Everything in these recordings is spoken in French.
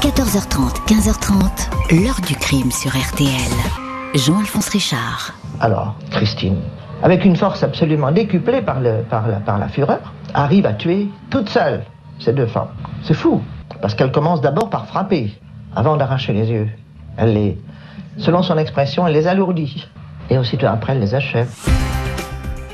14h30, 15h30, l'heure du crime sur RTL. Jean-Alphonse Richard. Alors, Christine, avec une force absolument décuplée par la fureur, arrive à tuer toute seule ces deux femmes. C'est fou, parce qu'elle commence d'abord par frapper, avant d'arracher les yeux. Selon son expression, elle les alourdit. Et aussitôt après, elle les achève.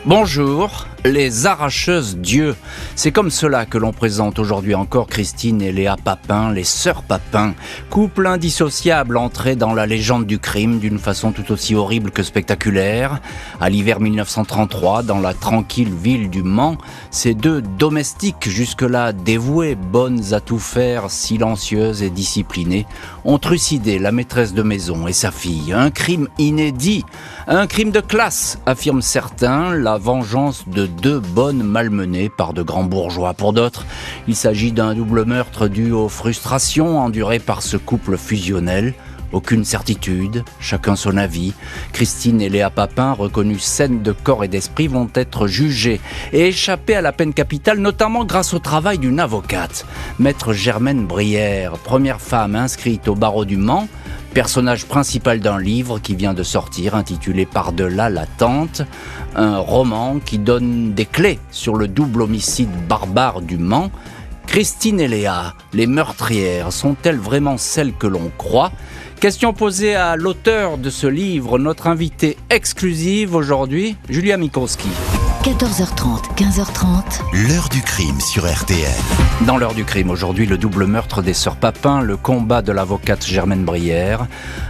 Bonjour, les arracheuses d'yeux. C'est comme cela que l'on présente aujourd'hui encore Christine et Léa Papin, les sœurs Papin, couple indissociable entré dans la légende du crime d'une façon tout aussi horrible que spectaculaire. À l'hiver 1933, dans la tranquille ville du Mans, ces deux domestiques jusque-là dévouées, bonnes à tout faire, silencieuses et disciplinées, ont trucidé la maîtresse de maison et sa fille. Un crime inédit, un crime de classe, affirment certains, la vengeance de deux bonnes malmenées par de grands bourgeois. Pour d'autres, il s'agit d'un double meurtre dû aux frustrations endurées par ce couple fusionnel. Aucune certitude, chacun son avis. Christine et Léa Papin, reconnues saines de corps et d'esprit, vont être jugées et échapper à la peine capitale, notamment grâce au travail d'une avocate. Maître Germaine Brière, première femme inscrite au barreau du Mans, personnage principal d'un livre qui vient de sortir intitulé Par-delà la tente, un roman qui donne des clés sur le double homicide barbare du Mans. Christine et Léa, les meurtrières, sont-elles vraiment celles que l'on croit ? Question posée à l'auteur de ce livre, notre invitée exclusive aujourd'hui, Julia Mikowski. 14h30, 15h30. L'heure du crime sur RTL. Dans l'heure du crime, aujourd'hui, le double meurtre des sœurs Papin, le combat de l'avocate Germaine Brière.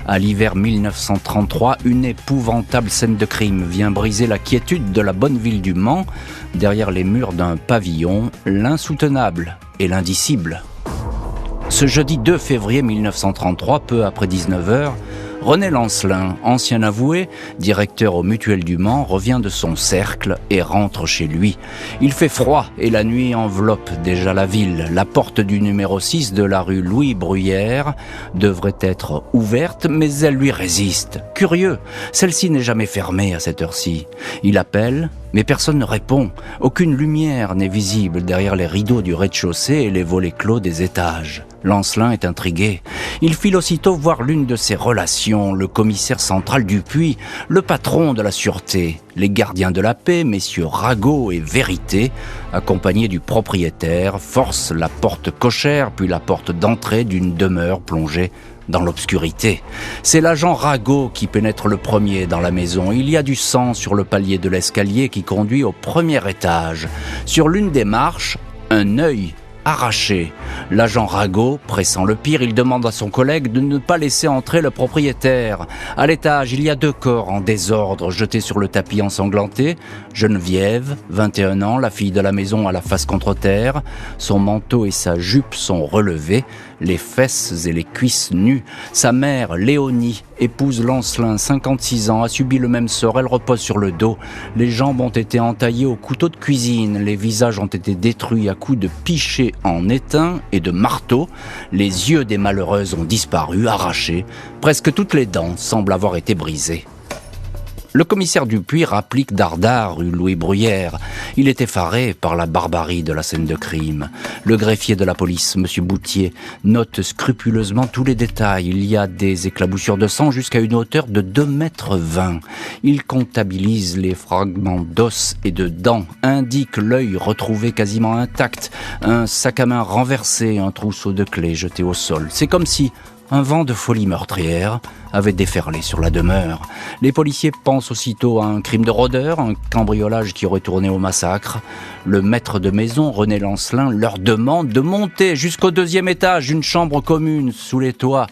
À l'hiver 1933, une épouvantable scène de crime vient briser la quiétude de la bonne ville du Mans. Derrière les murs d'un pavillon, l'insoutenable et l'indicible. Ce jeudi 2 février 1933, peu après 19h, René Lancelin, ancien avoué, directeur au Mutuel du Mans, revient de son cercle et rentre chez lui. Il fait froid et la nuit enveloppe déjà la ville. La porte du numéro 6 de la rue Louis Bruyère devrait être ouverte, mais elle lui résiste. Curieux, celle-ci n'est jamais fermée à cette heure-ci. Il appelle, mais personne ne répond. Aucune lumière n'est visible derrière les rideaux du rez-de-chaussée et les volets clos des étages. Lancelin est intrigué. Il file aussitôt voir l'une de ses relations, le commissaire central Dupuis, le patron de la sûreté. Les gardiens de la paix, messieurs Ragot et Vérité, accompagnés du propriétaire, forcent la porte cochère, puis la porte d'entrée d'une demeure plongée dans l'obscurité. C'est l'agent Ragot qui pénètre le premier dans la maison. Il y a du sang sur le palier de l'escalier qui conduit au premier étage. Sur l'une des marches, un œil arraché. L'agent Ragot, pressant le pire, il demande à son collègue de ne pas laisser entrer le propriétaire. À l'étage, il y a deux corps en désordre, jetés sur le tapis ensanglanté. Geneviève, 21 ans, la fille de la maison à la face contre terre. Son manteau et sa jupe sont relevés, les fesses et les cuisses nues. Sa mère, Léonie, épouse Lancelin, 56 ans, a subi le même sort. Elle repose sur le dos. Les jambes ont été entaillées au couteau de cuisine. Les visages ont été détruits à coups de pichet en étain et de marteau. Les yeux des malheureuses ont disparu, arrachés. Presque toutes les dents semblent avoir été brisées. Le commissaire Dupuis rapplique Dardard, rue Louis Bruyère. Il est effaré par la barbarie de la scène de crime. Le greffier de la police, M. Boutier, note scrupuleusement tous les détails. Il y a des éclaboussures de sang jusqu'à une hauteur de 2,20 mètres. Il comptabilise les fragments d'os et de dents, indique l'œil retrouvé quasiment intact, un sac à main renversé, un trousseau de clés jeté au sol. C'est comme si un vent de folie meurtrière avait déferlé sur la demeure. Les policiers pensent aussitôt à un crime de rôdeur, un cambriolage qui aurait tourné au massacre. Le maître de maison, René Lancelin, leur demande de monter jusqu'au 2e étage d'une chambre commune sous les toits.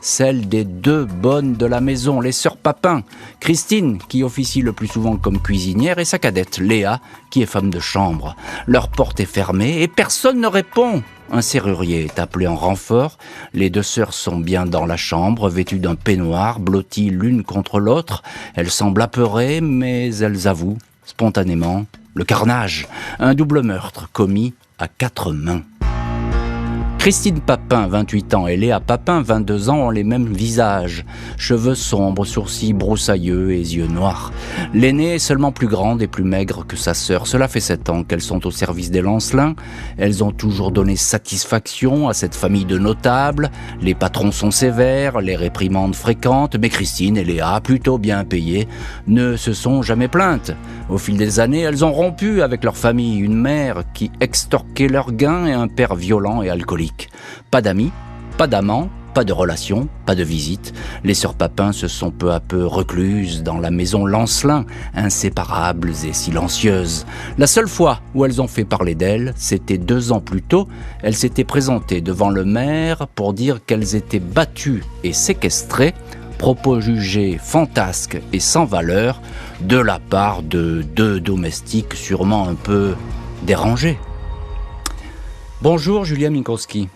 Celle des deux bonnes de la maison, les sœurs Papin. Christine, qui officie le plus souvent comme cuisinière, et sa cadette, Léa, qui est femme de chambre. Leur porte est fermée et personne ne répond. Un serrurier est appelé en renfort. Les deux sœurs sont bien dans la chambre, vêtues d'un peignoir, blotties l'une contre l'autre. Elles semblent apeurées, mais elles avouent, spontanément, le carnage. Un double meurtre commis à 4 mains. Christine Papin, 28 ans, et Léa Papin, 22 ans, ont les mêmes visages. Cheveux sombres, sourcils broussailleux et yeux noirs. L'aînée est seulement plus grande et plus maigre que sa sœur. Cela fait 7 ans qu'elles sont au service des Lancelins. Elles ont toujours donné satisfaction à cette famille de notables. Les patrons sont sévères, les réprimandes fréquentes, mais Christine et Léa, plutôt bien payées, ne se sont jamais plaintes. Au fil des années, elles ont rompu avec leur famille, une mère qui extorquait leurs gains et un père violent et alcoolique. Pas d'amis, pas d'amants, pas de relations, pas de visites. Les sœurs Papin se sont peu à peu recluses dans la maison Lancelin, inséparables et silencieuses. La seule fois où elles ont fait parler d'elles, c'était 2 ans plus tôt. Elles s'étaient présentées devant le maire pour dire qu'elles étaient battues et séquestrées, propos jugés fantasques et sans valeur de la part de 2 domestiques sûrement un peu dérangés. Bonjour Julia Minkowski.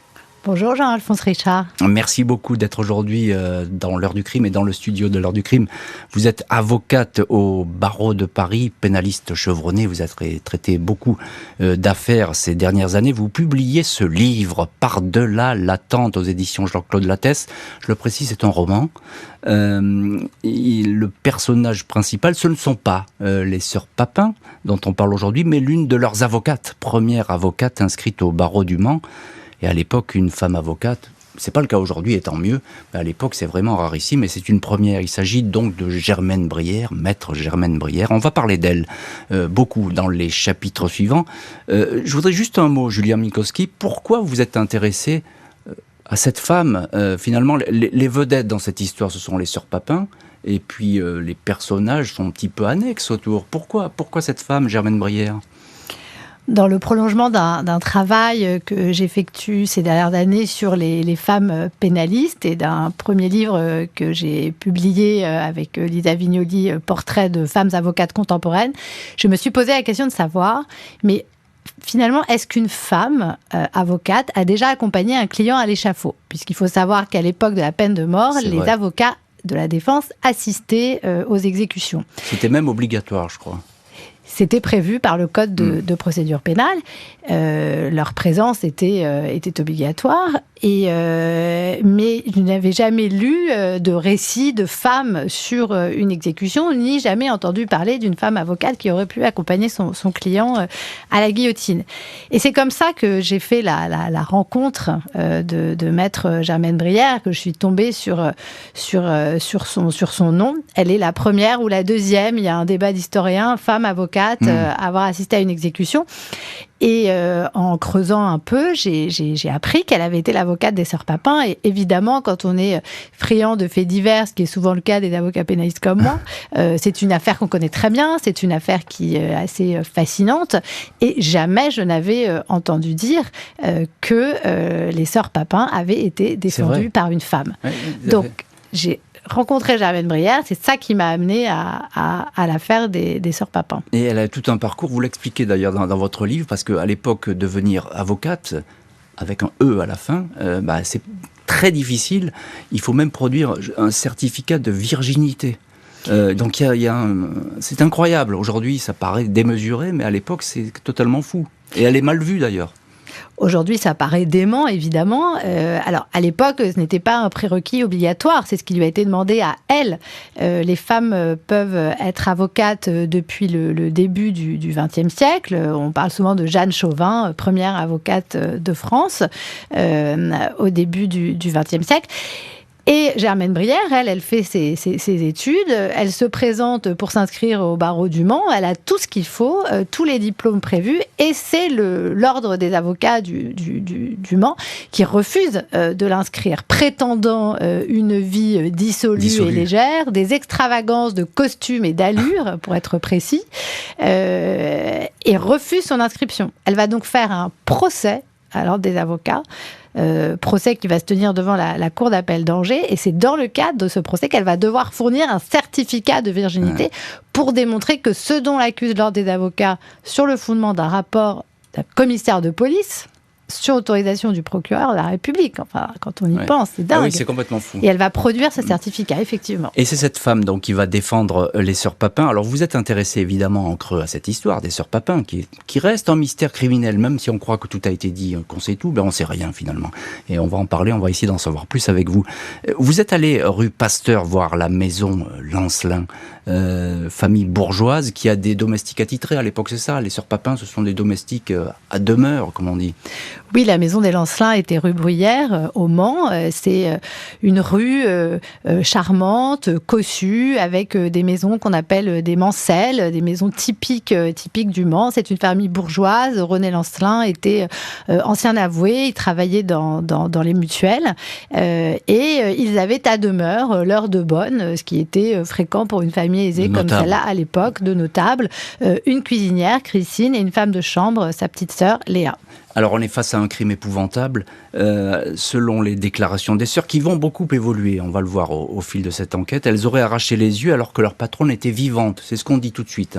Bonjour Jean-Alphonse Richard. Merci beaucoup d'être aujourd'hui dans l'heure du crime et dans le studio de l'heure du crime. Vous êtes avocate au barreau de Paris, pénaliste chevronnée. Vous avez traité beaucoup d'affaires ces dernières années. Vous publiez ce livre, Par-delà l'attente, aux éditions Jean-Claude Lattès. Je le précise, c'est un roman. Le personnage principal, ce ne sont pas les sœurs Papin, dont on parle aujourd'hui, mais l'une de leurs avocates, première avocate inscrite au barreau du Mans. Et à l'époque, une femme avocate, c'est pas le cas aujourd'hui, et tant mieux, mais à l'époque, c'est vraiment rarissime, et c'est une première. Il s'agit donc de Germaine Brière, maître Germaine Brière. On va parler d'elle beaucoup dans les chapitres suivants. Je voudrais juste un mot, Julia Minkowski. Pourquoi vous êtes intéressée à cette femme? Finalement, les vedettes dans cette histoire, ce sont les sœurs Papin, et puis les personnages sont un petit peu annexes autour. Pourquoi cette femme, Germaine Brière? Dans le prolongement d'un travail que j'effectue ces dernières années sur les femmes pénalistes et d'un premier livre que j'ai publié avec Lisa Vignoli, Portrait de femmes avocates contemporaines, je me suis posé la question de savoir, mais finalement, est-ce qu'une femme avocate a déjà accompagné un client à l'échafaud? Puisqu'il faut savoir qu'à l'époque de la peine de mort, les avocats de la défense assistaient aux exécutions. C'était même obligatoire, je crois. C'était prévu par le code de procédure pénale. Leur présence était obligatoire. Mais je n'avais jamais lu de récit de femmes sur une exécution, ni jamais entendu parler d'une femme avocate qui aurait pu accompagner son client à la guillotine. Et c'est comme ça que j'ai fait la rencontre de maître Germaine Brière, que je suis tombée sur son nom. Elle est la première ou la deuxième, il y a un débat d'historiens, femme avocate, à avoir assisté à une exécution. Et en creusant un peu, j'ai appris qu'elle avait été l'avocate des sœurs Papin. Et évidemment, quand on est friand de faits divers, ce qui est souvent le cas des avocats pénalistes comme moi, c'est une affaire qu'on connaît très bien, c'est une affaire qui est assez fascinante. Et jamais je n'avais entendu dire que les sœurs Papin avaient été défendues par une femme. Ouais, donc, j'ai rencontré Germaine Brière, c'est ça qui m'a amenée à l'affaire des sœurs Papin. Et elle a tout un parcours, vous l'expliquez d'ailleurs dans votre livre, parce qu'à l'époque, devenir avocate, avec un E à la fin, c'est très difficile. Il faut même produire un certificat de virginité. Donc c'est incroyable. Aujourd'hui, ça paraît démesuré, mais à l'époque, c'est totalement fou. Et elle est mal vue d'ailleurs. Aujourd'hui, ça paraît dément, évidemment. Alors, à l'époque, ce n'était pas un prérequis obligatoire. C'est ce qui lui a été demandé à elle. Les femmes peuvent être avocates depuis le début du XXe siècle. On parle souvent de Jeanne Chauvin, première avocate de France, au début du XXe siècle. Et Germaine Brière, elle fait ses études, elle se présente pour s'inscrire au barreau du Mans, elle a tout ce qu'il faut, tous les diplômes prévus, et c'est l'ordre des avocats du Mans qui refuse de l'inscrire, prétendant une vie dissolue et légère, des extravagances de costumes et d'allure, pour être précis, et refuse son inscription. Elle va donc faire un procès à l'ordre des avocats, procès qui va se tenir devant la cour d'appel d'Angers, et c'est dans le cadre de ce procès qu'elle va devoir fournir un certificat de virginité pour démontrer que ce dont l'accuse l'ordre des avocats sur le fondement d'un rapport d'un commissaire de police sur autorisation du procureur de la République. Enfin, quand on y pense, c'est dingue. Ah oui, c'est complètement fou. Et elle va produire ce certificat, effectivement. Et c'est cette femme donc qui va défendre les sœurs Papin. Alors vous êtes intéressé évidemment en creux à cette histoire des sœurs Papin qui reste un mystère criminel, même si on croit que tout a été dit, qu'on sait tout, on sait rien finalement. Et on va en parler, on va essayer d'en savoir plus avec vous. Vous êtes allé rue Pasteur voir la maison Lancelin, famille bourgeoise qui a des domestiques attitrés. À l'époque, c'est ça, les sœurs Papin, ce sont des domestiques à demeure, comme on dit. Oui, la maison des Lancelin était rue Bruyère, au Mans. C'est une rue charmante, cossue, avec des maisons qu'on appelle des mancelles, des maisons typiques du Mans. C'est une famille bourgeoise. René Lancelin était ancien avoué, il travaillait dans les mutuelles. Et ils avaient à demeure l'heure de bonne, ce qui était fréquent pour une famille aisée comme celle-là à l'époque, de notables. Une cuisinière, Christine, et une femme de chambre, sa petite sœur, Léa. Alors on est face à un crime épouvantable, selon les déclarations des sœurs, qui vont beaucoup évoluer, on va le voir au fil de cette enquête. Elles auraient arraché les yeux alors que leur patronne était vivante, c'est ce qu'on dit tout de suite.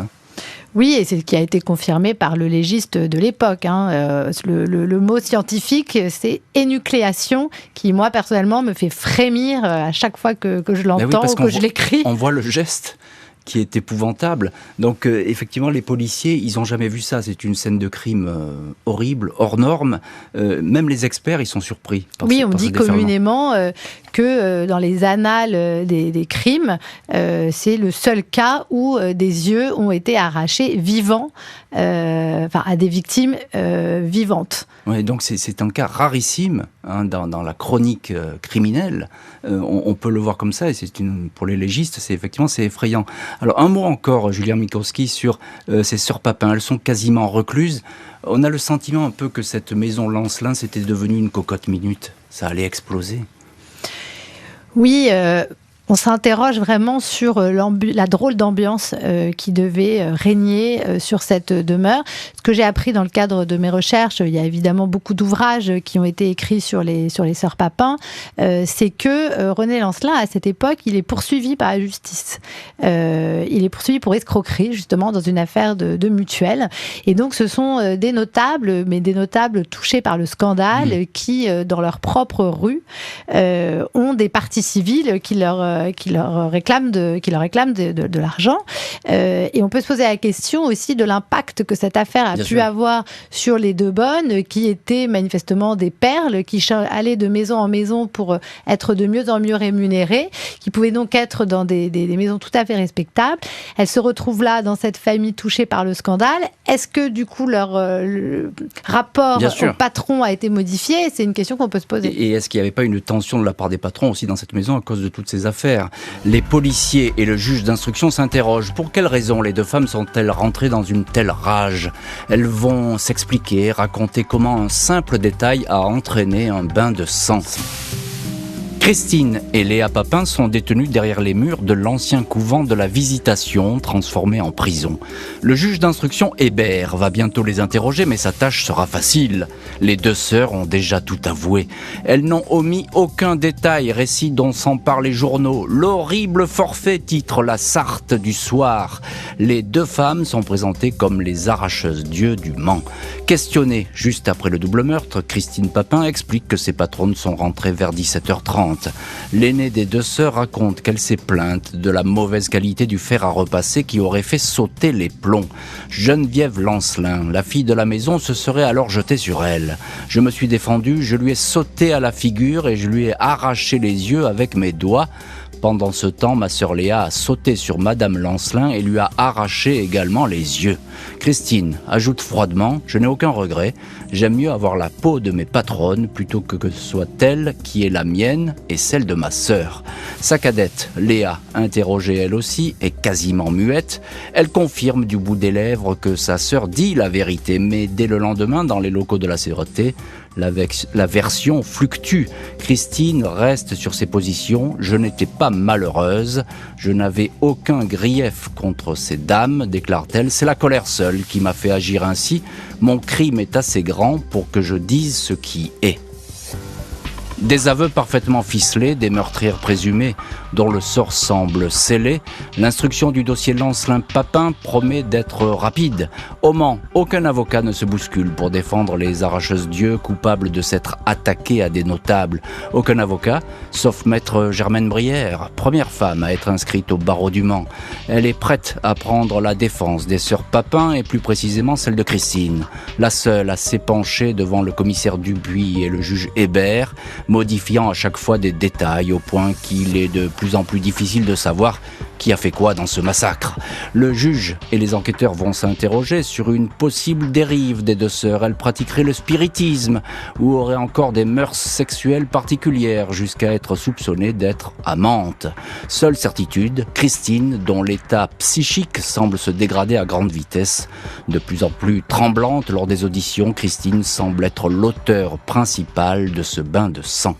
Oui, et c'est ce qui a été confirmé par le légiste de l'époque. Le mot scientifique, c'est énucléation, qui moi personnellement me fait frémir à chaque fois que je l'entends ou que je l'écris. On voit le geste qui est épouvantable. Donc effectivement, les policiers, ils n'ont jamais vu ça. C'est une scène de crime horrible, hors norme. Même les experts, ils sont surpris. Oui, on dit communément que dans les annales des crimes, c'est le seul cas où des yeux ont été arrachés vivants, à des victimes vivantes. Oui, donc c'est un cas rarissime dans la chronique criminelle. On peut le voir comme ça, et pour les légistes, c'est effrayant. Alors un mot encore, Julien Mikowski, sur ces sœurs Papin. Elles sont quasiment recluses. On a le sentiment un peu que cette maison Lancelin, c'était devenu une cocotte minute. Ça allait exploser. Oui, on s'interroge vraiment sur la drôle d'ambiance qui devait régner sur cette demeure. Ce que j'ai appris dans le cadre de mes recherches, il y a évidemment beaucoup d'ouvrages qui ont été écrits sur les sœurs Papin, c'est que René Lancelin, à cette époque, il est poursuivi par la justice. Il est poursuivi pour escroquerie, justement, dans une affaire de mutuelle. Et donc, ce sont des notables, mais des notables touchés par le scandale, qui, dans leur propre rue, ont des parties civiles qui leur réclament de l'argent. Et on peut se poser la question aussi de l'impact que cette affaire a pu avoir sur les deux bonnes, qui étaient manifestement des perles, qui allaient de maison en maison pour être de mieux en mieux rémunérées, qui pouvaient donc être dans des maisons tout à fait respectables. Elles se retrouvent là, dans cette famille touchée par le scandale. Est-ce que, du coup, leur rapport au patron a été modifié ? C'est une question qu'on peut se poser. Et est-ce qu'il n'y avait pas une tension de la part des patrons aussi dans cette maison à cause de toutes ces affaires ? Les policiers et le juge d'instruction s'interrogent. Pour quelles raisons les deux femmes sont-elles rentrées dans une telle rage ? Elles vont s'expliquer, raconter comment un simple détail a entraîné un bain de sang. Christine et Léa Papin sont détenues derrière les murs de l'ancien couvent de la Visitation, transformé en prison. Le juge d'instruction Hébert va bientôt les interroger, mais sa tâche sera facile. Les deux sœurs ont déjà tout avoué. Elles n'ont omis aucun détail, récit dont s'emparent les journaux. L'horrible forfait titre la Sarthe du soir. Les deux femmes sont présentées comme les arracheuses d'yeux du Mans. Questionnée juste après le double meurtre, Christine Papin explique que ses patronnes sont rentrées vers 17h30. L'aînée des deux sœurs raconte qu'elle s'est plainte de la mauvaise qualité du fer à repasser qui aurait fait sauter les plombs. Geneviève Lancelin, la fille de la maison, se serait alors jetée sur elle. Je me suis défendu, je lui ai sauté à la figure et je lui ai arraché les yeux avec mes doigts. Pendant ce temps, ma sœur Léa a sauté sur Madame Lancelin et lui a arraché également les yeux. Christine ajoute froidement « Je n'ai aucun regret. J'aime mieux avoir la peau de mes patronnes plutôt que ce soit elle qui est la mienne et celle de ma sœur. » Sa cadette, Léa, interrogée elle aussi, est quasiment muette. Elle confirme du bout des lèvres que sa sœur dit la vérité, mais dès le lendemain, dans les locaux de la sûreté, la version fluctue. Christine reste sur ses positions. Je n'étais pas malheureuse. Je n'avais aucun grief contre ces dames, déclare-t-elle. C'est la colère seule qui m'a fait agir ainsi. Mon crime est assez grand pour que je dise ce qui est. Des aveux parfaitement ficelés, des meurtrières présumées dont le sort semble scellé. L'instruction du dossier Lancelin-Papin promet d'être rapide. Au Mans, aucun avocat ne se bouscule pour défendre les arracheuses d'yeux coupables de s'être attaquées à des notables. Aucun avocat, sauf maître Germaine Brière, première femme à être inscrite au barreau du Mans. Elle est prête à prendre la défense des sœurs Papin et plus précisément celle de Christine. La seule à s'épancher devant le commissaire Dubuis et le juge Hébert, modifiant à chaque fois des détails au point qu'il est de plus en plus difficile de savoir qui a fait quoi dans ce massacre. Le juge et les enquêteurs vont s'interroger sur une possible dérive des deux sœurs. Elles pratiqueraient le spiritisme ou auraient encore des mœurs sexuelles particulières jusqu'à être soupçonnées d'être amantes. Seule certitude, Christine, dont l'état psychique semble se dégrader à grande vitesse. De plus en plus tremblante lors des auditions, Christine semble être l'auteur principal de ce bain de sang.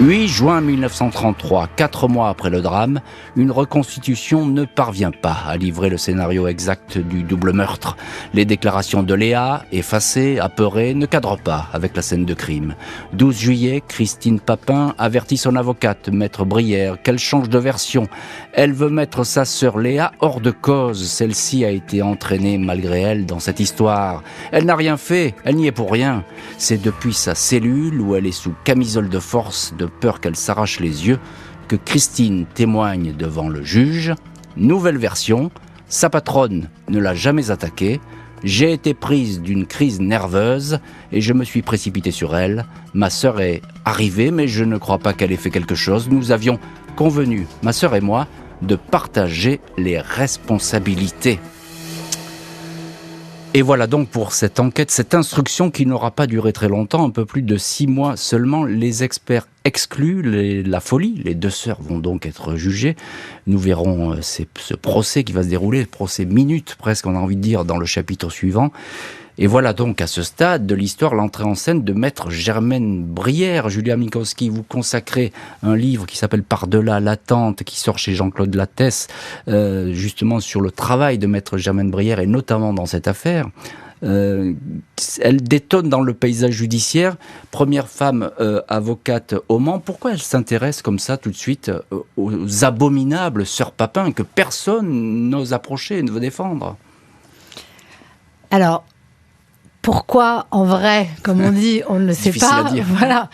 8 juin 1933, 4 mois après le drame, une reconstitution ne parvient pas à livrer le scénario exact du double meurtre. Les déclarations de Léa, effacées, apeurées, ne cadrent pas avec la scène de crime. 12 juillet, Christine Papin avertit son avocate, maître Brière, qu'elle change de version. Elle veut mettre sa sœur Léa hors de cause. Celle-ci a été entraînée malgré elle dans cette histoire. Elle n'a rien fait, elle n'y est pour rien. C'est depuis sa cellule où elle est sous camisole de force, de peur qu'elle s'arrache les yeux, que Christine témoigne devant le juge. Nouvelle version, sa patronne ne l'a jamais attaquée. J'ai été prise d'une crise nerveuse et je me suis précipitée sur elle. Ma sœur est arrivée, mais je ne crois pas qu'elle ait fait quelque chose. Nous avions convenu, ma sœur et moi, de partager les responsabilités. Et voilà donc pour cette enquête, cette instruction qui n'aura pas duré très longtemps, un peu plus de 6 mois seulement. Les experts excluent la folie. Les deux sœurs vont donc être jugées. Nous verrons ce procès qui va se dérouler, procès minute presque, on a envie de dire, dans le chapitre suivant. Et voilà donc à ce stade de l'histoire l'entrée en scène de maître Germaine Brière. Julia Minkowski, vous consacrez un livre qui s'appelle Par-delà l'attente, qui sort chez Jean-Claude Lattès, justement sur le travail de maître Germaine Brière et notamment dans cette affaire. Elle détonne dans le paysage judiciaire. Première femme avocate au Mans. Pourquoi elle s'intéresse comme ça tout de suite aux abominables sœurs Papin que personne n'ose approcher et ne veut défendre? Alors, pourquoi, en vrai, comme on dit, on ne le sait pas. Voilà.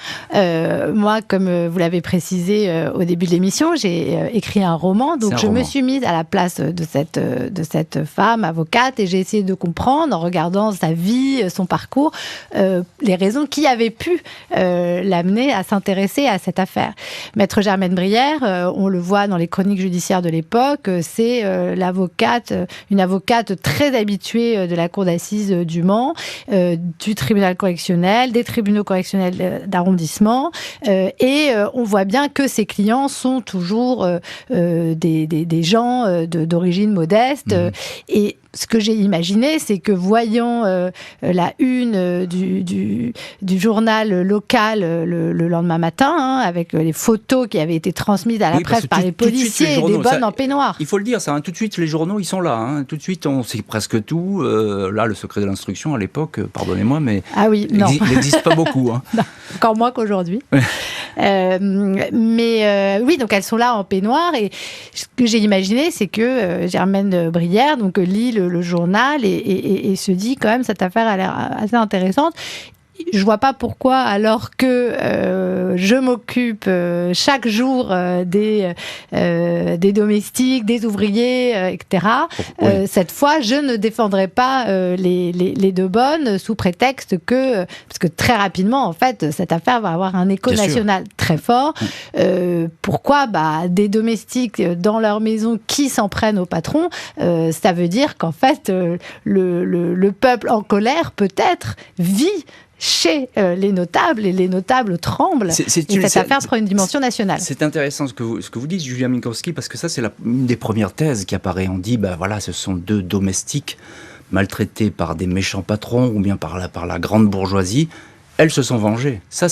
Moi, comme vous l'avez précisé au début de l'émission, j'ai écrit un roman, donc je me suis mise à la place de cette femme avocate et j'ai essayé de comprendre, en regardant sa vie, son parcours, les raisons qui avaient pu l'amener à s'intéresser à cette affaire. Maître Germaine Brière, on le voit dans les chroniques judiciaires de l'époque, c'est une avocate très habituée de la cour d'assises du Mans, du tribunal correctionnel, des tribunaux correctionnels d'arrondissement, et on voit bien que ses clients sont toujours des gens d'origine modeste. Et ce que j'ai imaginé, c'est que voyant la une du journal local le lendemain matin, avec les photos qui avaient été transmises à la presse par les policiers et des bonnes en peignoir. Il faut le dire, ça, tout de suite, les journaux, ils sont là. Tout de suite, on sait presque tout. Là, le secret de l'instruction, à l'époque, pardonnez-moi, mais il n'existe pas beaucoup. Non, encore moins qu'aujourd'hui. Oui, donc elles sont là en peignoir. Et ce que j'ai imaginé, c'est que Germaine Brière lit le journal et se dit quand même cette affaire a l'air assez intéressante. Je vois pas pourquoi, alors que je m'occupe chaque jour des domestiques, des ouvriers, etc. Cette fois, je ne défendrai pas les deux bonnes sous prétexte parce que très rapidement, en fait, cette affaire va avoir un écho national très fort. Pourquoi des domestiques dans leur maison qui s'en prennent au patron, ça veut dire qu'en fait, le peuple en colère, peut-être, vit chez les notables, et les notables tremblent. Et cette affaire prend une dimension nationale. C'est intéressant ce que vous dites, Julia Minkowski, parce que ça, c'est une des premières thèses qui apparaît. On dit, ce sont deux domestiques maltraités par des méchants patrons ou bien par la grande bourgeoisie. Elles se sont vengées. Ça,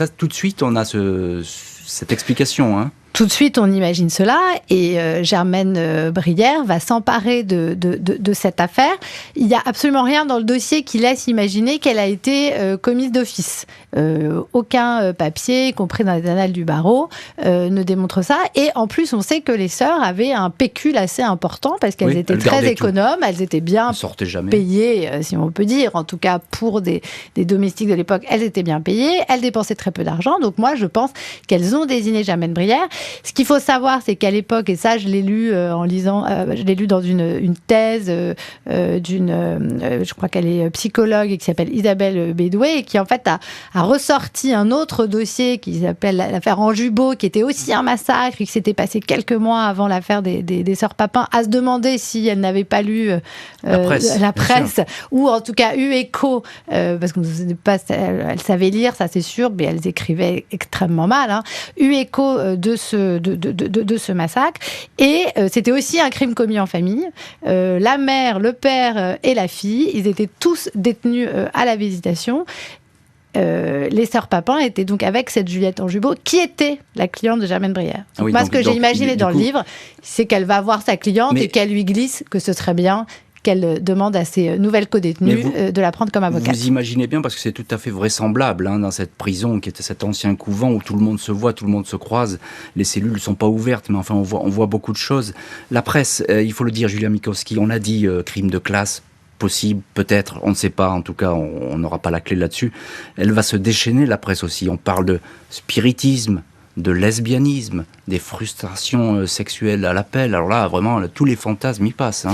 tout de suite, on a cette explication. tout de suite, on imagine cela, et Germaine Brière va s'emparer de cette affaire. Il n'y a absolument rien dans le dossier qui laisse imaginer qu'elle a été commise d'office. Aucun papier, y compris dans les annales du barreau, ne démontre ça. Et en plus, on sait que les sœurs avaient un pécule assez important parce qu'elles étaient très économes, elles étaient bien payées, si on peut dire. En tout cas, pour des domestiques de l'époque, elles étaient bien payées. Elles dépensaient très peu d'argent. Donc moi, je pense qu'elles ont désigné Germaine Brière. Ce qu'il faut savoir, c'est qu'à l'époque, et ça je l'ai lu en lisant, je l'ai lu dans une thèse je crois qu'elle est psychologue et qui s'appelle Isabelle Bédoué, et qui en fait a ressorti un autre dossier qui s'appelle l'affaire Anjubot, qui était aussi un massacre et qui s'était passé quelques mois avant l'affaire des sœurs Papin, à se demander si elle n'avait pas lu la presse ou en tout cas eu écho, parce qu'on ne sait pas, elle savait lire, ça c'est sûr, mais elles écrivaient extrêmement mal, eu écho de ce massacre. Et c'était aussi un crime commis en famille. La mère, le père et la fille, ils étaient tous détenus à la Visitation. Les sœurs Papin étaient donc avec cette Juliette Anjubot, qui était la cliente de Germaine Brière. Moi, ce que j'ai imaginé dans le livre, c'est qu'elle va voir sa cliente et qu'elle lui glisse que ce serait bien qu'elle demande à ses nouvelles codétenues de la prendre comme avocate. Vous imaginez bien, parce que c'est tout à fait vraisemblable, dans cette prison qui était cet ancien couvent où tout le monde se voit, tout le monde se croise, les cellules ne sont pas ouvertes, mais enfin on voit beaucoup de choses. La presse, il faut le dire, Julia Mikowski, on a dit crime de classe, possible, peut-être, on ne sait pas, en tout cas on n'aura pas la clé là-dessus. Elle va se déchaîner, la presse aussi. On parle de spiritisme, de lesbianisme, des frustrations sexuelles à l'appel. Alors là, vraiment, tous les fantasmes y passent.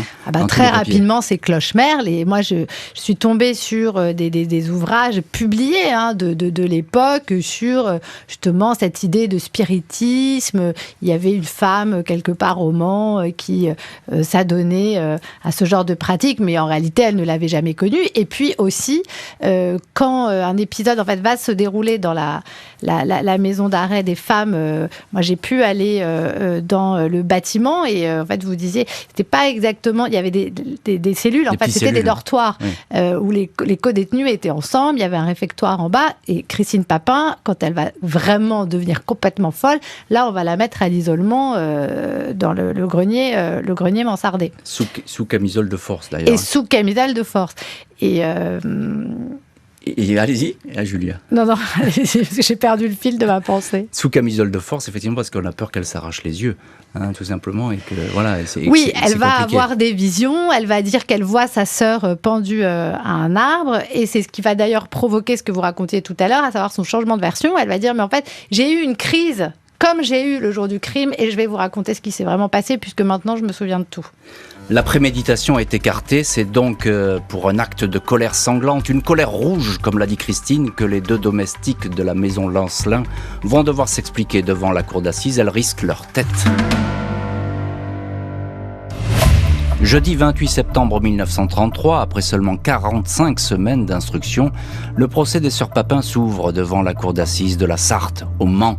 Très rapidement, c'est cloche-merle. Et moi, je suis tombée sur des ouvrages publiés de l'époque sur justement cette idée de spiritisme. Il y avait une femme, quelque part au Mans, qui s'adonnait à ce genre de pratique, mais en réalité, elle ne l'avait jamais connu. Et puis aussi, quand un épisode en fait, va se dérouler dans la maison d'arrêt des femmes, moi j'ai pu aller dans le bâtiment et en fait vous disiez c'était pas exactement, il y avait des cellules, en fait c'était des dortoirs où les codétenus étaient ensemble, il y avait un réfectoire en bas, et Christine Papin, quand elle va vraiment devenir complètement folle, là on va la mettre à l'isolement dans le grenier mansardé. Sous camisole de force d'ailleurs. Et sous camisole de force. Et allez-y, Julia. Non, j'ai perdu le fil de ma pensée. Sous camisole de force, effectivement, parce qu'on a peur qu'elle s'arrache les yeux, tout simplement, et que voilà. Elle va avoir des visions. Elle va dire qu'elle voit sa sœur pendue à un arbre, et c'est ce qui va d'ailleurs provoquer ce que vous racontiez tout à l'heure, à savoir son changement de version. Elle va dire mais en fait j'ai eu une crise comme j'ai eu le jour du crime, et je vais vous raconter ce qui s'est vraiment passé puisque maintenant je me souviens de tout. La préméditation est écartée, c'est donc pour un acte de colère sanglante, une colère rouge, comme l'a dit Christine, que les deux domestiques de la maison Lancelin vont devoir s'expliquer devant la cour d'assises. Elles risquent leur tête. Jeudi 28 septembre 1933, après seulement 45 semaines d'instruction, le procès des sœurs Papin s'ouvre devant la cour d'assises de la Sarthe, au Mans.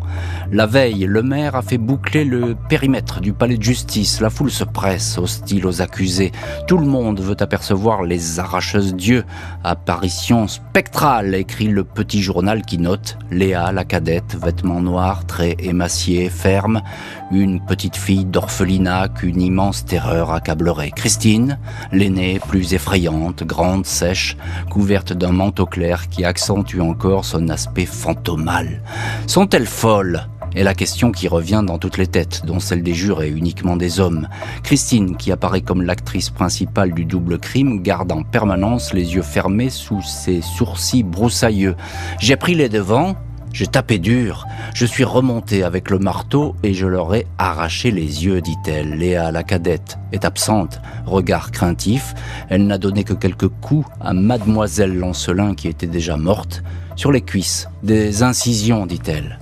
La veille, le maire a fait boucler le périmètre du palais de justice. La foule se presse, hostile aux accusés. Tout le monde veut apercevoir les arracheuses d'yeux. Apparition spectrale, écrit le petit journal qui note Léa, la cadette, vêtements noirs, traits émaciés, ferme. Une petite fille d'orphelinat qu'une immense terreur accablerait. Christine, l'aînée, plus effrayante, grande, sèche, couverte d'un manteau clair qui accentue encore son aspect fantomal. Sont-elles folles ? Est la question qui revient dans toutes les têtes, dont celle des jurés, uniquement des hommes. Christine, qui apparaît comme l'actrice principale du double crime, garde en permanence les yeux fermés sous ses sourcils broussailleux. J'ai pris les devants. J'ai tapé dur, je suis remontée avec le marteau et je leur ai arraché les yeux, dit-elle. Léa, la cadette, est absente, regard craintif. Elle n'a donné que quelques coups à mademoiselle Lancelin qui était déjà morte. Sur les cuisses, des incisions, dit-elle.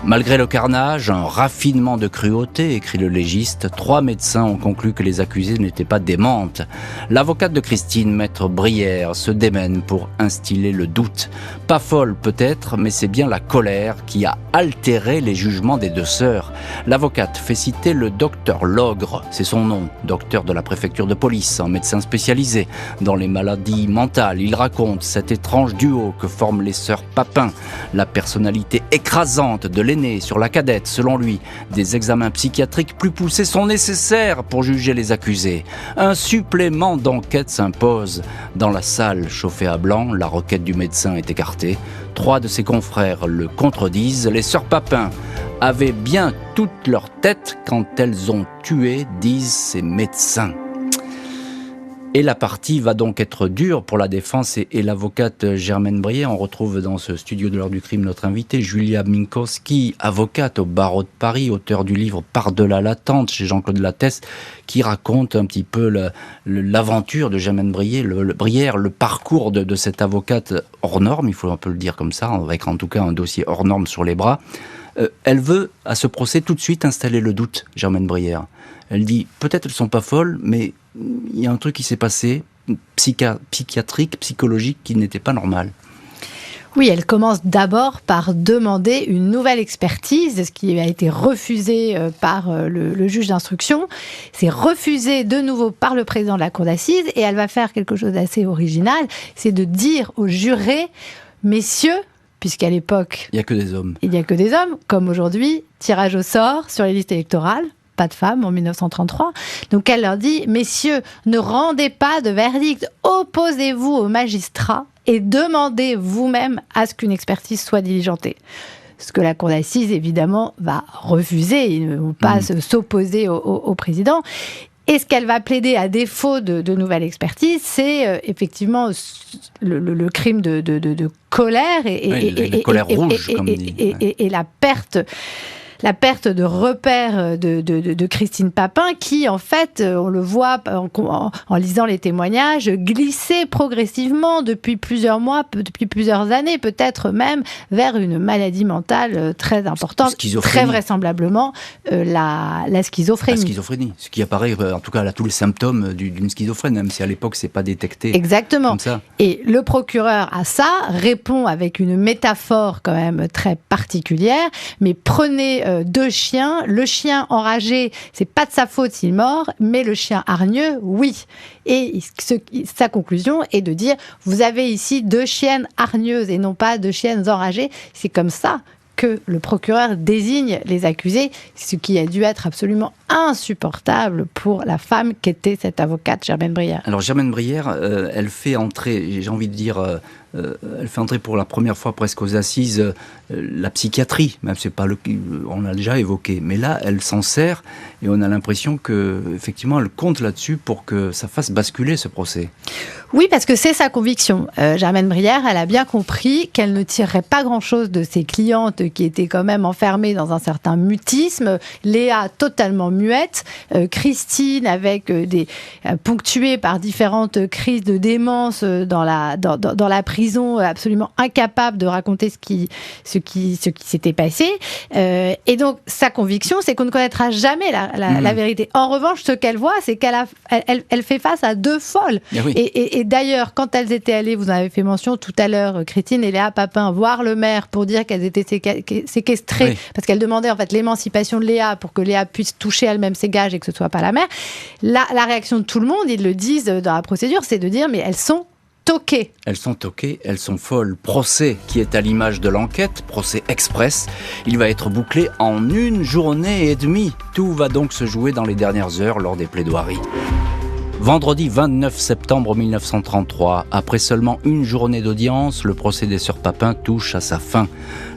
Malgré le carnage, un raffinement de cruauté, écrit le légiste, 3 médecins ont conclu que les accusées n'étaient pas démentes. L'avocate de Christine, maître Brière, se démène pour instiller le doute. Pas folle peut-être, mais c'est bien la colère qui a altéré les jugements des deux sœurs. L'avocate fait citer le docteur Logre, c'est son nom, docteur de la préfecture de police, un médecin spécialisé dans les maladies mentales. Il raconte cet étrange duo que forment les sœurs Papin, la personnalité écrasante de l'aînée sur la cadette. Selon lui, des examens psychiatriques plus poussés sont nécessaires pour juger les accusés. Un supplément d'enquête s'impose. Dans la salle chauffée à blanc, la requête du médecin est écartée. 3 de ses confrères le contredisent. Les sœurs Papin avaient bien toute leur tête quand elles ont tué, disent ces médecins. Et la partie va donc être dure pour la défense et l'avocate Germaine Brière. On retrouve dans ce studio de l'heure du crime notre invitée Julia Minkowski, avocate au barreau de Paris, auteure du livre Par-delà l'attente chez Jean-Claude Lattès, qui raconte un petit peu l'aventure de Germaine Brière, le parcours de cette avocate hors norme, il faut un peu le dire comme ça, avec en tout cas un dossier hors norme sur les bras. Elle veut, à ce procès, tout de suite installer le doute, Germaine Brière. Elle dit, peut-être elles ne sont pas folles, mais il y a un truc qui s'est passé, psychiatrique, psychologique, qui n'était pas normal. Oui, elle commence d'abord par demander une nouvelle expertise, ce qui a été refusé par le juge d'instruction. C'est refusé de nouveau par le président de la cour d'assises, et elle va faire quelque chose d'assez original, c'est de dire aux jurés, messieurs, puisqu'à l'époque, il n'y a que des hommes. Il n'y a que des hommes, comme aujourd'hui, tirage au sort sur les listes électorales, pas de femmes en 1933. Donc elle leur dit, messieurs, ne rendez pas de verdict, opposez-vous aux magistrats et demandez vous-même à ce qu'une expertise soit diligentée. Ce que la cour d'assises, évidemment, va refuser, ils ne vont pas s'opposer au président. Et ce qu'elle va plaider à défaut de nouvelle expertise, c'est effectivement le crime de colère et colère rouge, comme dit. Et la perte de repères de Christine Papin, qui, en fait, on le voit en lisant les témoignages, glissait progressivement depuis plusieurs mois, depuis plusieurs années, peut-être même vers une maladie mentale très importante, très vraisemblablement la schizophrénie. La schizophrénie, ce qui apparaît, en tout cas, là, tous les symptômes d'une schizophrène, même si à l'époque, c'est pas détecté. Exactement. Comme ça. Et le procureur, à ça, répond avec une métaphore quand même très particulière, mais prenez 2 chiens, le chien enragé, c'est pas de sa faute s'il mord, mais le chien hargneux, oui. Et sa conclusion est de dire, vous avez ici 2 chiennes hargneuses et non pas 2 chiennes enragées. C'est comme ça que le procureur désigne les accusés, ce qui a dû être absolument insupportable pour la femme qu'était cette avocate Germaine Brière. Alors Germaine Brière, elle fait entrer, j'ai envie de dire, elle fait entrer pour la première fois presque aux assises la psychiatrie, même c'est pas on l'a déjà évoqué, mais là elle s'en sert et on a l'impression que effectivement elle compte là-dessus pour que ça fasse basculer ce procès. Oui, parce que c'est sa conviction. Germaine Brière, elle a bien compris qu'elle ne tirerait pas grand-chose de ses clientes qui étaient quand même enfermées dans un certain mutisme. Léa totalement muette, Christine avec ponctuée par différentes crises de démence dans la prison, absolument incapable de raconter ce qui s'était passé. Et donc sa conviction, c'est qu'on ne connaîtra jamais la vérité. En revanche, ce qu'elle voit, c'est qu'elle fait face à 2 folles. Ah oui. Et d'ailleurs, quand elles étaient allées, vous en avez fait mention tout à l'heure, Christine et Léa Papin, voir le maire pour dire qu'elles étaient séquestrées, oui, parce qu'elles demandaient en fait l'émancipation de Léa pour que Léa puisse toucher elle-même ses gages et que ce soit pas la mère. La réaction de tout le monde, ils le disent dans la procédure, c'est de dire mais elles sont toquées. Elles sont toquées, elles sont folles. Procès qui est à l'image de l'enquête, procès express. Il va être bouclé en 1 journée et demie. Tout va donc se jouer dans les dernières heures lors des plaidoiries. Vendredi 29 septembre 1933, après seulement 1 journée d'audience, le procès des sœurs Papin touche à sa fin.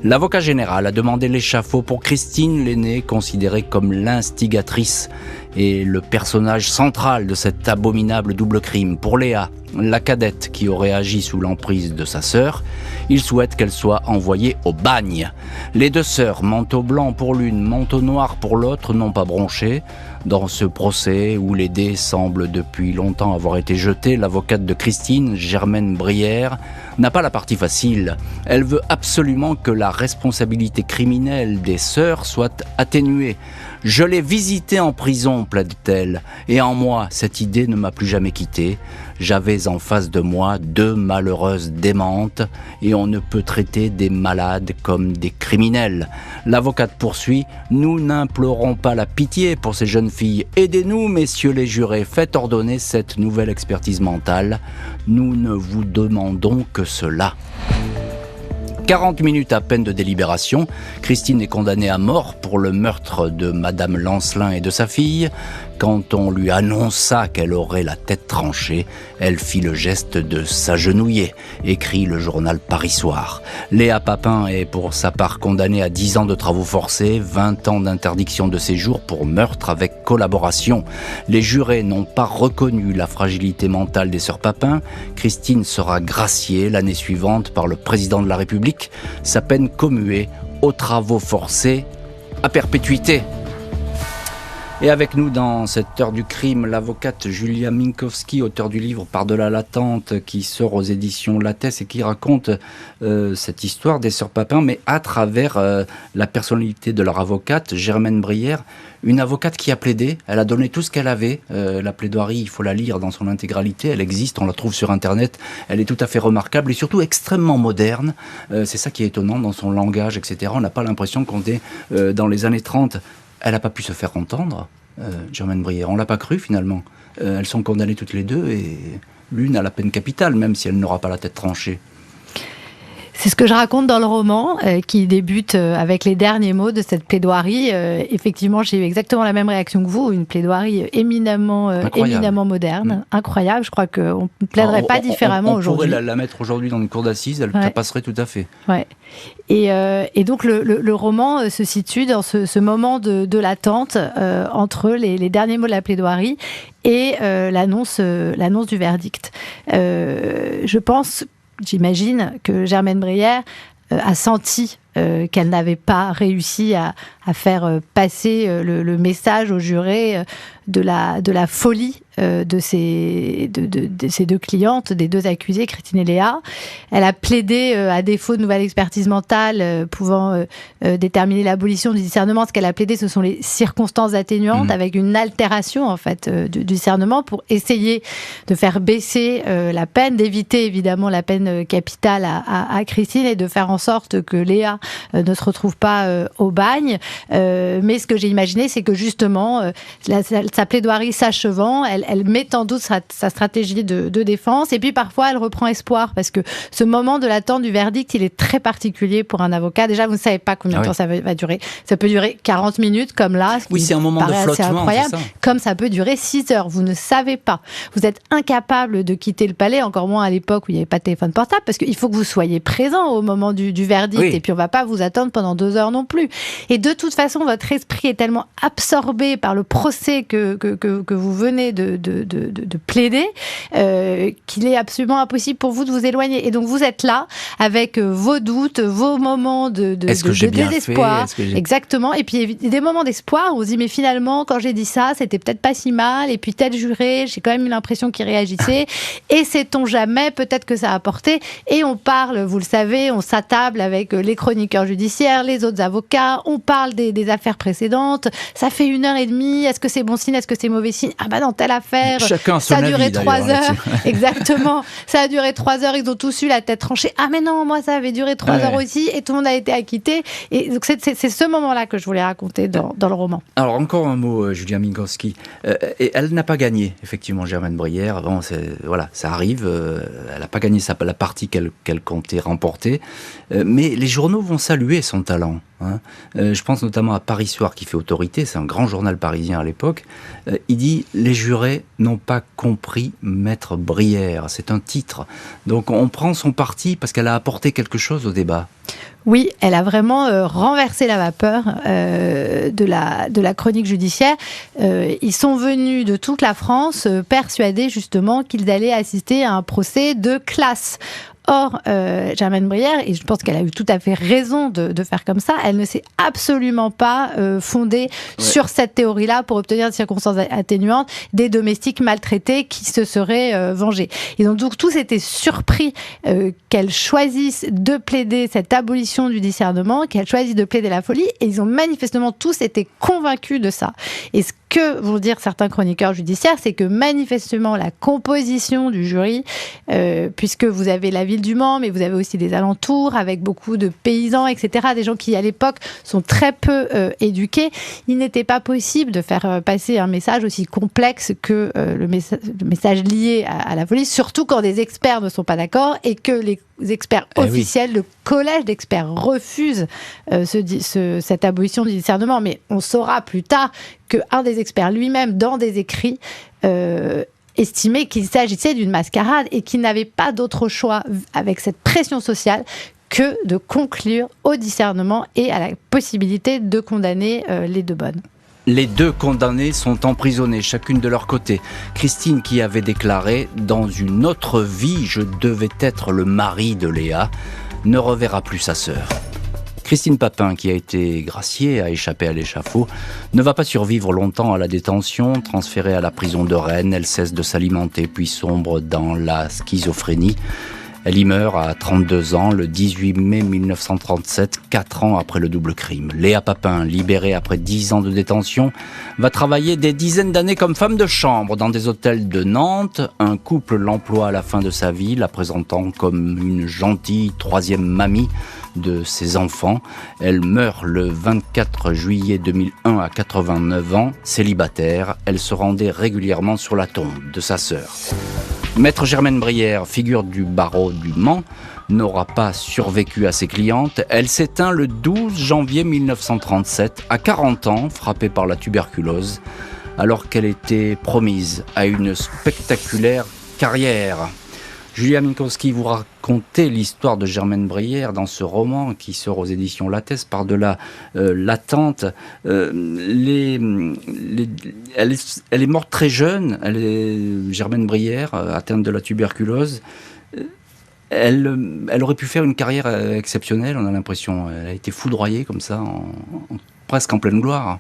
L'avocat général a demandé l'échafaud pour Christine, l'aînée, considérée comme l'instigatrice et le personnage central de cet abominable double crime. Pour Léa, la cadette qui aurait agi sous l'emprise de sa sœur, il souhaite qu'elle soit envoyée au bagne. Les 2 sœurs, manteau blanc pour l'une, manteau noir pour l'autre, n'ont pas bronché. Dans ce procès où les dés semblent depuis longtemps avoir été jetés, l'avocate de Christine, Germaine Brière, n'a pas la partie facile. Elle veut absolument que la responsabilité criminelle des sœurs soit atténuée. « Je l'ai visité en prison », plaide-t-elle, « et en moi, cette idée ne m'a plus jamais quittée. J'avais en face de moi 2 malheureuses démentes, et on ne peut traiter des malades comme des criminels. » L'avocate poursuit, « Nous n'implorons pas la pitié pour ces jeunes filles. Aidez-nous, messieurs les jurés, faites ordonner cette nouvelle expertise mentale. Nous ne vous demandons que cela. » 40 minutes à peine de délibération. Christine est condamnée à mort pour le meurtre de Madame Lancelin et de sa fille. Quand on lui annonça qu'elle aurait la tête tranchée, elle fit le geste de s'agenouiller, écrit le journal Paris Soir. Léa Papin est pour sa part condamnée à 10 ans de travaux forcés, 20 ans d'interdiction de séjour pour meurtre avec collaboration. Les jurés n'ont pas reconnu la fragilité mentale des sœurs Papin. Christine sera graciée l'année suivante par le président de la République. Sa peine commuée aux travaux forcés à perpétuité. Et avec nous dans cette heure du crime, l'avocate Julia Minkowski, auteure du livre Par-delà l'attente, qui sort aux éditions Lattès et qui raconte cette histoire des sœurs Papin, mais à travers la personnalité de leur avocate, Germaine Brière, une avocate qui a plaidé. Elle a donné tout ce qu'elle avait. La plaidoirie, il faut la lire dans son intégralité. Elle existe, on la trouve sur Internet. Elle est tout à fait remarquable et surtout extrêmement moderne. C'est ça qui est étonnant dans son langage, etc. On n'a pas l'impression qu'on est dans les années 30. Elle n'a pas pu se faire entendre, Germaine Brière. On ne l'a pas cru, finalement. Elles sont condamnées toutes les deux, et l'une a la peine capitale, même si elle n'aura pas la tête tranchée. C'est ce que je raconte dans le roman, qui débute avec les derniers mots de cette plaidoirie. Effectivement, j'ai eu exactement la même réaction que vous, une plaidoirie éminemment moderne, incroyable. Je crois qu'on ne plaiderait pas différemment aujourd'hui. On pourrait la mettre aujourd'hui dans une cour d'assises, ça passerait tout à fait. Ouais. Et donc le roman se situe dans ce moment de l'attente entre les derniers mots de la plaidoirie et l'annonce du verdict. J'imagine que Germaine Brière a senti qu'elle n'avait pas réussi à faire passer le message aux jurés de la folie de ces deux clientes, des deux accusées, Christine et Léa. Elle a plaidé à défaut de nouvelle expertise mentale pouvant déterminer l'abolition du discernement. Ce qu'elle a plaidé, ce sont les circonstances atténuantes avec une altération en fait du discernement pour essayer de faire baisser la peine, d'éviter évidemment la peine capitale à Christine et de faire en sorte que Léa ne se retrouve pas au bagne. Mais ce que j'ai imaginé, c'est que justement, sa plaidoirie s'achevant, elle met en doute sa stratégie de défense, et puis parfois elle reprend espoir, parce que ce moment de l'attente du verdict, il est très particulier pour un avocat. Déjà, vous ne savez pas combien de temps ça va durer. Ça peut durer 40 minutes, comme là. Oui, c'est un moment de flottement, incroyable, comme ça peut durer 6 heures. Vous ne savez pas. Vous êtes incapable de quitter le palais, encore moins à l'époque où il n'y avait pas de téléphone portable, parce qu'il faut que vous soyez présent au moment du verdict, et puis on ne va pas vous attendre pendant 2 heures non plus. Et de toute façon, votre esprit est tellement absorbé par le procès que vous venez de plaider qu'il est absolument impossible pour vous de vous éloigner. Et donc vous êtes là avec vos doutes, vos moments de désespoir. Exactement. Et puis des moments d'espoir où on se dit mais finalement quand j'ai dit ça, c'était peut-être pas si mal. Et puis tel juré, j'ai quand même eu l'impression qu'il réagissait. Et sait-on jamais, peut-être que ça a porté. Et on parle, vous le savez, on s'attable avec les chroniqueurs judiciaires, les autres avocats, on parle des affaires précédentes. Ça fait 1h30. Est-ce que c'est bon signe? Est-ce que c'est mauvais signe? Ah bah dans telle affaire, chacun ça a duré 3 heures. Exactement. Ça a duré 3 heures, ils ont tous eu la tête tranchée. Ah mais non, moi ça avait duré 3 heures aussi, et tout le monde a été acquitté. Et donc c'est ce moment-là que je voulais raconter dans le roman. Alors encore un mot, Julia Minkowski. Et elle n'a pas gagné, effectivement, Germaine Brière. Bon, ça arrive. Elle n'a pas gagné la partie qu'elle comptait remporter. Mais les journaux vont saluer son talent. Je pense notamment à Paris Soir qui fait autorité, c'est un grand journal parisien à l'époque. Il dit « Les jurés n'ont pas compris Maître Brière ». C'est un titre. Donc on prend son parti parce qu'elle a apporté quelque chose au débat. Oui, elle a vraiment renversé la vapeur de la chronique judiciaire. Ils sont venus de toute la France persuadés justement qu'ils allaient assister à un procès de classe. Or, Germaine Brière, et je pense qu'elle a eu tout à fait raison de faire comme ça, elle ne s'est absolument pas fondée sur cette théorie-là pour obtenir des circonstances atténuantes des domestiques maltraités qui se seraient vengés. Ils ont donc tous été surpris qu'elle choisisse de plaider cette abolition du discernement, qu'elle choisisse de plaider la folie, et ils ont manifestement tous été convaincus de ça. Et ce que vont dire certains chroniqueurs judiciaires, c'est que manifestement la composition du jury, puisque vous avez la ville du Mans, mais vous avez aussi des alentours avec beaucoup de paysans, etc., des gens qui à l'époque sont très peu éduqués, il n'était pas possible de faire passer un message aussi complexe que le message lié à la folie, surtout quand des experts ne sont pas d'accord et que experts officiels, le collège d'experts refuse cette abolition du discernement. Mais on saura plus tard qu'un des experts lui-même, dans des écrits, estimait qu'il s'agissait d'une mascarade et qu'il n'avait pas d'autre choix avec cette pression sociale que de conclure au discernement et à la possibilité de condamner les deux bonnes. Les deux condamnés sont emprisonnés, chacune de leur côté. Christine, qui avait déclaré « Dans une autre vie, je devais être le mari de Léa », ne reverra plus sa sœur. Christine Papin, qui a été graciée, a échappé à l'échafaud, ne va pas survivre longtemps à la détention. Transférée à la prison de Rennes, elle cesse de s'alimenter, puis sombre dans la schizophrénie. Elle y meurt à 32 ans, le 18 mai 1937, 4 ans après le double crime. Léa Papin, libérée après 10 ans de détention, va travailler des dizaines d'années comme femme de chambre dans des hôtels de Nantes. Un couple l'emploie à la fin de sa vie, la présentant comme une gentille troisième mamie de ses enfants. Elle meurt le 24 juillet 2001 à 89 ans, célibataire. Elle se rendait régulièrement sur la tombe de sa sœur. Maître Germaine Brière, figure du barreau du Mans, n'aura pas survécu à ses clientes. Elle s'éteint le 12 janvier 1937, à 40 ans, frappée par la tuberculose, alors qu'elle était promise à une spectaculaire carrière. Julia Minkowski, vous racontez l'histoire de Germaine Brière dans ce roman qui sort aux éditions Lattès, Par-delà l'attente. Elle est morte très jeune, Germaine Brière, atteinte de la tuberculose. Elle aurait pu faire une carrière exceptionnelle, on a l'impression. Elle a été foudroyée comme ça, presque en pleine gloire.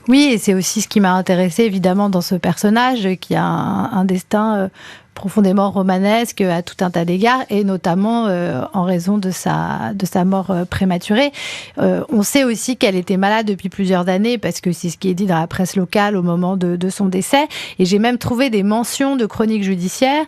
Oui, et c'est aussi ce qui m'a intéressée évidemment dans ce personnage qui a un destin profondément romanesque à tout un tas d'égards, et notamment en raison de sa mort prématurée. On sait aussi qu'elle était malade depuis plusieurs années, parce que c'est ce qui est dit dans la presse locale au moment de son décès, et j'ai même trouvé des mentions de chroniques judiciaires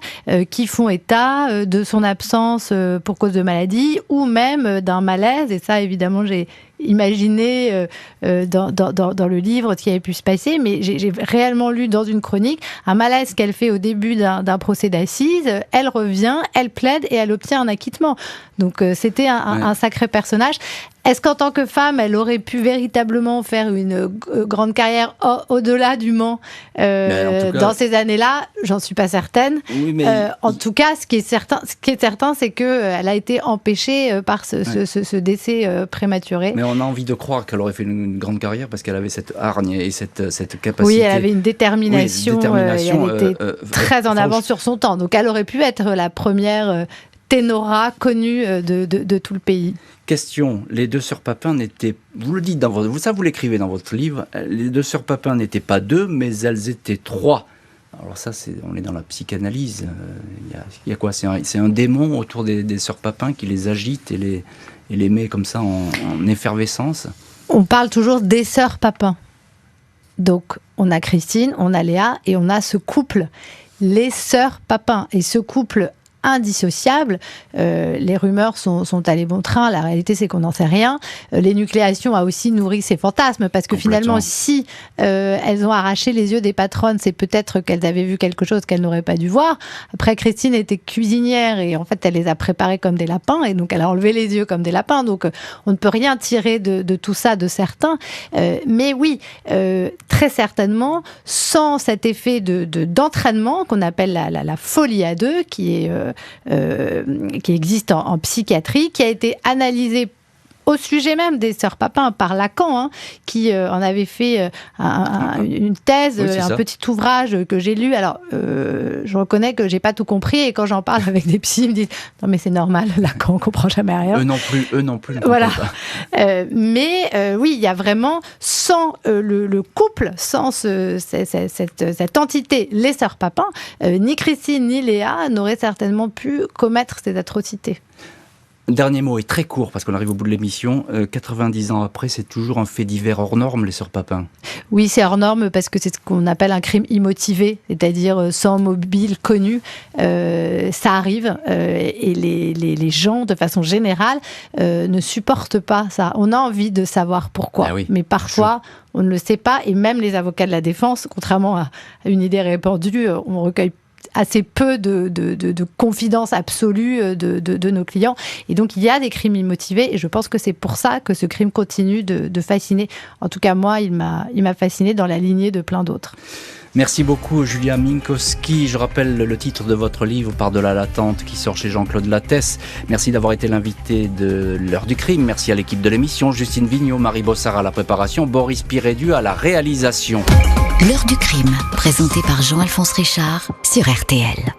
qui font état de son absence pour cause de maladie, ou même d'un malaise, et ça évidemment j'ai imaginé dans le livre ce qui avait pu se passer, mais j'ai réellement lu dans une chronique un malaise qu'elle fait au début d'un procès d'assises. Elle revient, elle plaide et elle obtient un acquittement. Donc c'était un sacré personnage. Est-ce qu'en tant que femme, elle aurait pu véritablement faire une grande carrière au-delà du Mans dans ces années-là? J'en suis pas certaine. Oui, mais en tout cas, ce qui est certain, c'est qu'elle a été empêchée par ce décès prématuré. Mais on a envie de croire qu'elle aurait fait une grande carrière parce qu'elle avait cette hargne et cette capacité. Oui, elle avait une détermination. Et elle était très en avance sur son temps. Donc elle aurait pu être la première ténora connue de tout le pays. Question, les deux sœurs Papin n'étaient, vous le dites dans vous l'écrivez dans votre livre, les deux sœurs Papin n'étaient pas deux, mais elles étaient trois. Alors ça, on est dans la psychanalyse. Il y a quoi? C'est un démon autour des sœurs Papin qui les agite et les met comme ça en effervescence. On parle toujours des sœurs Papin. Donc on a Christine, on a Léa et on a ce couple, les sœurs Papin. Et ce couple indissociable. Les rumeurs sont allées bon train. La réalité, c'est qu'on n'en sait rien. L'énucléation a aussi nourri ses fantasmes, parce que finalement, si elles ont arraché les yeux des patronnes, c'est peut-être qu'elles avaient vu quelque chose qu'elles n'auraient pas dû voir. Après, Christine était cuisinière et en fait, elle les a préparés comme des lapins, et donc elle a enlevé les yeux comme des lapins. Donc, on ne peut rien tirer de tout ça de certains. Mais oui, très certainement, sans cet effet d'entraînement qu'on appelle la folie à deux, qui existe en psychiatrie, qui a été analysée au sujet même des sœurs Papin par Lacan, qui en avait fait une thèse, petit ouvrage que j'ai lu. Alors, je reconnais que j'ai pas tout compris, et quand j'en parle avec des psys, ils me disent non mais c'est normal, Lacan, on comprend jamais rien. Eux non plus. Voilà. Mais oui, il y a vraiment, sans le couple, sans cette entité, les sœurs Papin, ni Christine ni Léa n'auraient certainement pu commettre ces atrocités. Dernier mot, et très court, parce qu'on arrive au bout de l'émission. 90 ans après, c'est toujours un fait divers hors norme, les sœurs Papin. Oui, c'est hors norme parce que c'est ce qu'on appelle un crime immotivé, c'est-à-dire sans mobile connu. Ça arrive, et les gens, de façon générale, ne supportent pas ça. On a envie de savoir pourquoi, mais parfois, on ne le sait pas, et même les avocats de la défense, contrairement à une idée répandue, on recueille assez peu de confidence absolue de nos clients. Et donc, il y a des crimes immotivés et je pense que c'est pour ça que ce crime continue de fasciner. En tout cas, moi, il m'a fasciné dans la lignée de plein d'autres. Merci beaucoup Julia Minkowski. Je rappelle le titre de votre livre Par-delà l'attente qui sort chez Jean-Claude Lattès. Merci d'avoir été l'invité de l'heure du crime. Merci à l'équipe de l'émission, Justine Vignot, Marie Bossard à la préparation, Boris Pirédu à la réalisation. L'heure du crime, présentée par Jean-Alphonse Richard sur RTL.